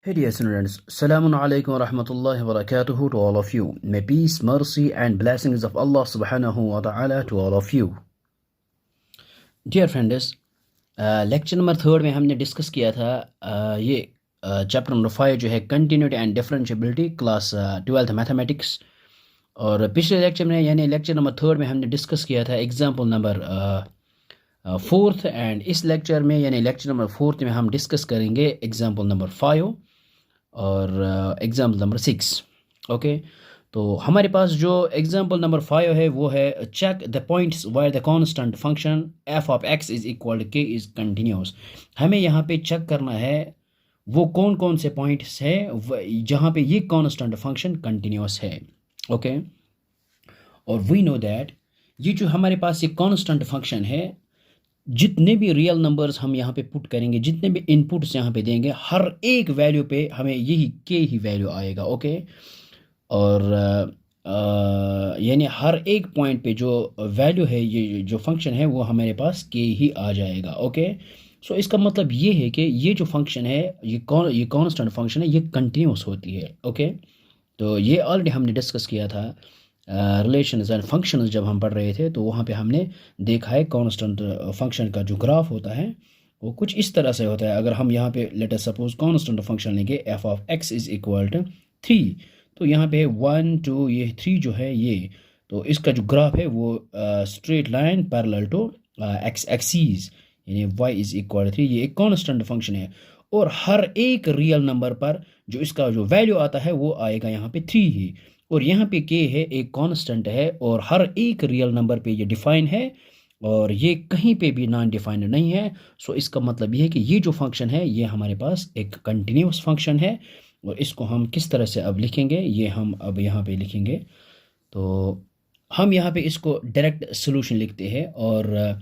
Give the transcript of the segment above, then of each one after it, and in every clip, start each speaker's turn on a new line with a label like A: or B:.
A: Hey dear students, Assalamu alaikum wa rahmatullahi wa barakatuhu to all of you. May peace, mercy and blessings of Allah subhanahu wa ta'ala to all of you. Dear friends, lecture number 3 में हमने discuss किया था ये chapter number 5 जो है continuity and differentiability class 12th mathematics. और पिछले lecture में यानी लेक्चर नंबर 3 में हमने डिस्कस किया था एग्जाम्पल नंबर 4th एंड इस लेक्चर में यानी लेक्चर नंबर 4th में हम डिस्कस करेंगे एग्जाम्पल नंबर 5 और एग्जाम्पल नंबर 6। ओके, तो हमारे पास जो एग्जाम्पल नंबर 5 है वो है check the points where the constant function f of x is equal to k is continuous. हमें यहाँ पे चेक करना है वो कौन कौन से पॉइंट्स है जहाँ पे ये कांस्टेंट फंक्शन कंटिन्यूस है। ओके, और वी नो दैट ये जो हमारे पास ये कांस्टेंट फंक्शन है, जितने भी रियल नंबर्स हम यहाँ पे पुट करेंगे, जितने भी इनपुट्स यहाँ पे देंगे, हर एक वैल्यू पे हमें यही के ही वैल्यू आएगा। ओके, और यानी हर एक पॉइंट पे जो वैल्यू है, ये जो फंक्शन है वो हमारे पास के ही आ जाएगा। ओके, सो इसका मतलब ये है कि ये जो फंक्शन है ये कांस्टेंट फंक्शन है, ये कंटिन्यूस होती है। ओके, तो ये ऑलरेडी हमने डिस्कस किया था रिलेशंस एंड फंक्शंस जब हम पढ़ रहे थे, तो वहाँ पे हमने देखा है कांस्टेंट फंक्शन का जो ग्राफ होता है वो कुछ इस तरह से होता है। अगर हम यहाँ पे let us suppose constant function लेंगे f of x is equal to 3, तो यहाँ पे 1 2 ये 3 जो है ये, तो इसका जो ग्राफ है वो straight line parallel to x axes यानी y इज इक्वल 3, ये एक कांस्टेंट फंक्शन है। और हर एक रियल नंबर पर जो इसका जो वैल्यू आता है वो आएगा यहाँ पे 3 ही, और यहाँ पे k है एक कांस्टेंट है, और हर एक रियल नंबर पे ये डिफाइन है और ये कहीं पे भी नॉन डिफाइंड नहीं है। सो इसका मतलब ये है कि ये जो फंक्शन है ये हमारे पास एक कंटिन्यूस फंक्शन है। और इसको हम किस तरह से अब लिखेंगे, ये हम अब यहाँ पे लिखेंगे। तो हम यहाँ पे इसको डायरेक्ट सोल्यूशन लिखते हैं, और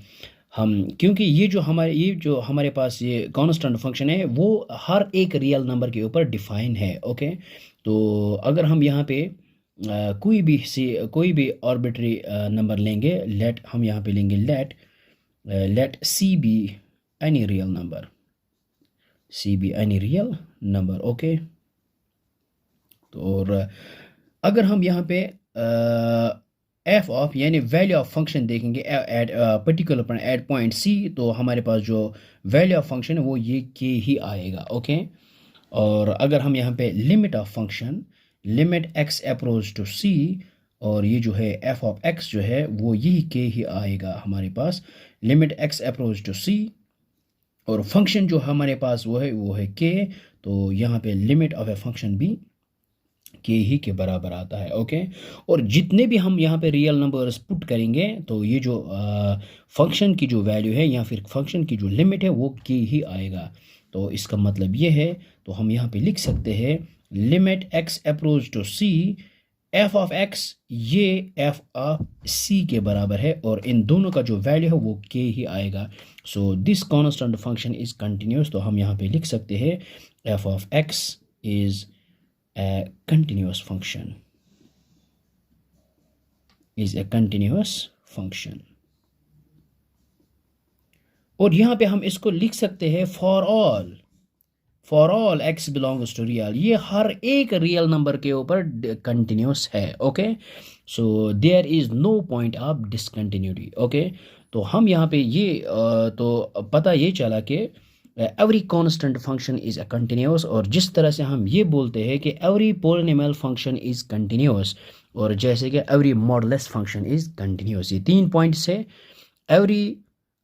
A: हम क्योंकि ये जो हमारे पास ये कांस्टेंट फंक्शन है वो हर एक रियल नंबर के ऊपर डिफाइन है। ओके, तो अगर हम यहाँ पे कोई भी आर्बिट्री नंबर लेंगे, हम यहाँ पे लेंगे let c be any real number, c be any real number. Okay, तो और अगर हम यहाँ पे एफ ऑफ यानी वैल्यू ऑफ फंक्शन देखेंगे at particular point at point c, तो हमारे पास जो वैल्यू ऑफ फंक्शन है वो ये के ही आएगा। ओके, और अगर हम यहाँ पे limit of function limit x approach to c, और ये जो है एफ ऑफ एक्स जो है वो यही के ही आएगा हमारे पास, limit x approach to c, और फंक्शन जो हमारे पास वो है के, तो यहाँ पे लिमिट ऑफ ए फंक्शन भी के ही के बराबर आता है। ओके, और जितने भी हम यहाँ पे रियल नंबर्स पुट करेंगे तो ये जो फंक्शन की जो वैल्यू है या फिर फंक्शन की जो लिमिट है वो के ही आएगा। तो इसका मतलब ये है, तो हम यहाँ पे लिख सकते हैं limit x approach to c f of x ये एफ ऑफ सी के बराबर है, और इन दोनों का जो वैल्यू है वो के ही आएगा। So this constant function is continuous, तो हम यहाँ पे लिख सकते हैं F of x is a continuous function, is a continuous function। और यहाँ पे हम इसको लिख सकते हैं for all x belongs to real, ये हर एक रियल नंबर के ऊपर कंटिन्यूस है। Okay, so there is no point of discontinuity. Okay, तो हम यहाँ पे ये तो पता ये चला कि every constant function is a continuous, और जिस तरह से हम ये बोलते हैं कि every polynomial function is continuous, और जैसे कि every modulus function is continuous, ये 3 पॉइंट्स है। Every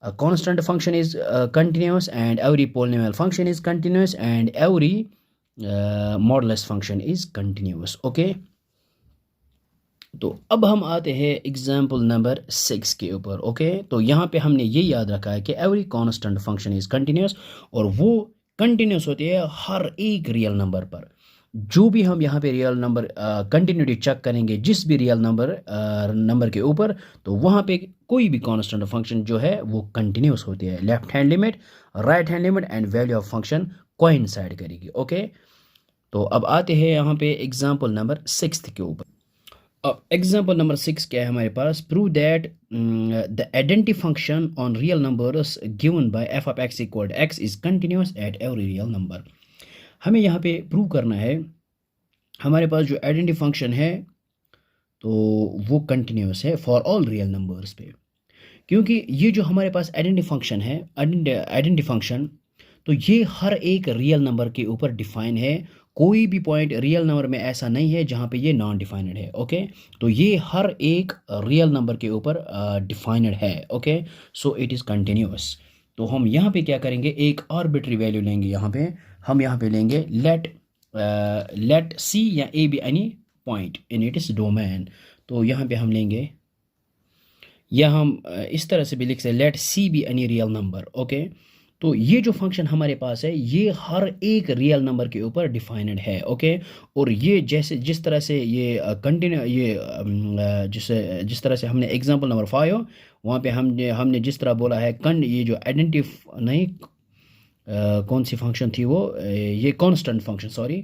A: constant function is continuous and every polynomial function is continuous and every modulus function is continuous. Okay, तो अब हम आते हैं एग्जाम्पल नंबर 6 के ऊपर। ओके, तो यहाँ पे हमने ये याद रखा है कि every constant function is continuous, और वो कंटिन्यूस होती है हर एक रियल नंबर पर। जो भी हम यहाँ पे रियल नंबर कंटिन्यूटी चेक करेंगे जिस भी रियल नंबर के ऊपर, तो वहाँ पे कोई भी कांस्टेंट फंक्शन जो है वो कंटिन्यूस होती है। Left hand limit, right hand limit and value of function coincide करेगी। ओके, तो अब आते हैं यहाँ पे एग्जाम्पल नंबर 6 के ऊपर। अब एग्जाम्पल नंबर 6 क्या है हमारे पास, prove that the identity function on real numbers given by f of x equal to x is continuous at every real number. हमें यहाँ पे प्रूव करना है हमारे पास जो आइडेंटिटी फंक्शन है तो वो कंटिन्यूस है फॉर ऑल रियल नंबर्स पे, क्योंकि ये जो हमारे पास आइडेंटिटी फंक्शन है, आइडेंटिटी फंक्शन, तो ये हर एक रियल नंबर के ऊपर डिफाइन है। कोई भी पॉइंट रियल नंबर में ऐसा नहीं है जहाँ पे ये नॉन डिफाइंड है। ओके, तो ये हर एक रियल नंबर के ऊपर डिफाइंड है। Okay, so it is continuous. तो हम यहाँ पे क्या करेंगे, एक आर्बिट्री वैल्यू लेंगे। यहाँ पे हम यहाँ पे लेंगे लेट सी या A be any point in it is domain. तो यहाँ पे हम लेंगे, या हम इस तरह से भी लिख सकते, let c be any real number. Okay, तो ये जो फंक्शन हमारे पास है ये हर एक रियल नंबर के ऊपर डिफाइंड है। ओके, और ये जैसे जिस तरह से ये कंटिन्यू ये जिस तरह से हमने एग्जांपल नंबर 5 वहाँ पे हमने जिस तरह बोला है ये जो आइडेंटिटी नहीं कौन सी फंक्शन थी वो, ये कांस्टेंट फंक्शन, सॉरी,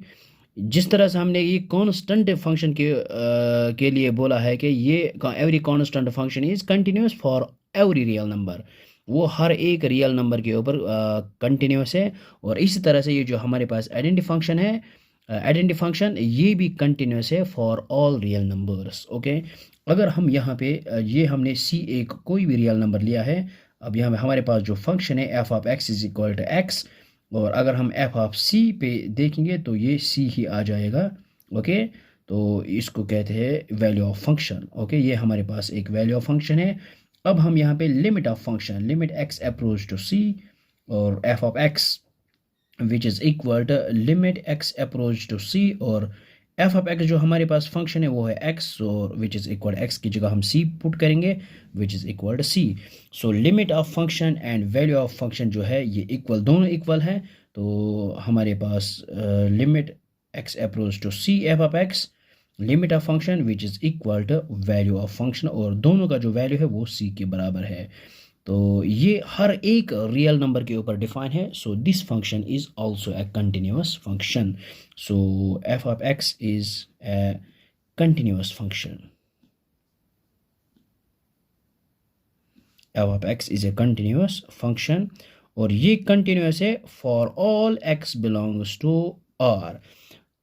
A: जिस तरह से हमने ये कांस्टेंट फंक्शन के लिए बोला है कि ये every constant function is continuous for every real number, वो हर एक रियल नंबर के ऊपर कंटिन्यूस है। और इसी तरह से ये जो हमारे पास आइडेंटिटी फंक्शन है, आइडेंटिटी फंक्शन ये भी कंटिन्यूस है for all real numbers. Okay, अगर हम यहाँ पे ये हमने सी एक कोई भी रियल नंबर लिया है, अब यहाँ पे हमारे पास जो फंक्शन है f of x is equal to x, और अगर हम एफ ऑफ सी पे देखेंगे तो ये सी ही आ जाएगा। ओके, तो इसको कहते हैं वैल्यू ऑफ फंक्शन। ओके, ये हमारे पास एक वैल्यू ऑफ फंक्शन है। अब हम यहाँ पे limit of function, limit x approach to c और f of x which is equal to limit x approach to c, और एफ ऑफ एक्स जो हमारे पास फंक्शन है वो है एक्स, और विच इज़ इक्वल एक्स की जगह हम सी पुट करेंगे which is equal to c. So limit of function and value of function जो है ये इक्वल, दोनों इक्वल है। तो हमारे पास limit x approach to c f of x, limit of function which is equal to value of function, और दोनों का जो वैल्यू है वो सी के बराबर है। तो ये हर एक रियल नंबर के ऊपर डिफाइन है। So this function is also a continuous function. So f of x is a continuous function, f of x is a continuous function, और ये कंटिन्यूस है for all x belongs to R,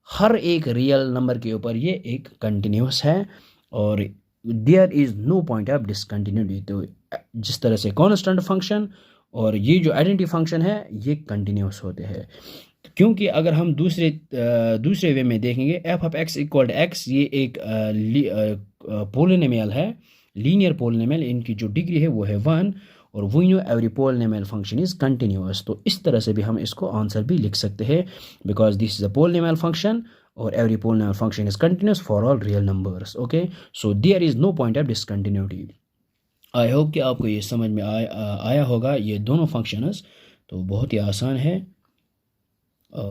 A: हर एक real number के ऊपर ये एक continuous है, और there is no point of discontinuity. तो जिस तरह से कांस्टेंट फंक्शन और ये जो आइडेंटिटी फंक्शन है ये कंटिन्यूस होते हैं, क्योंकि अगर हम दूसरे वे में देखेंगे f of x equal to x, ये एक पोलिनोमियल है, लीनियर पोलिनोमियल, इनकी जो डिग्री है वो है 1, और we know every polynomial function is continuous. तो इस तरह से भी हम इसको आंसर भी लिख सकते हैं, because this is a polynomial function और every polynomial function is continuous for all real numbers. Okay, so there is no point of discontinuity. I hope कि आपको ये समझ में आया होगा ये दोनों फंक्शंस। तो बहुत ही आसान है।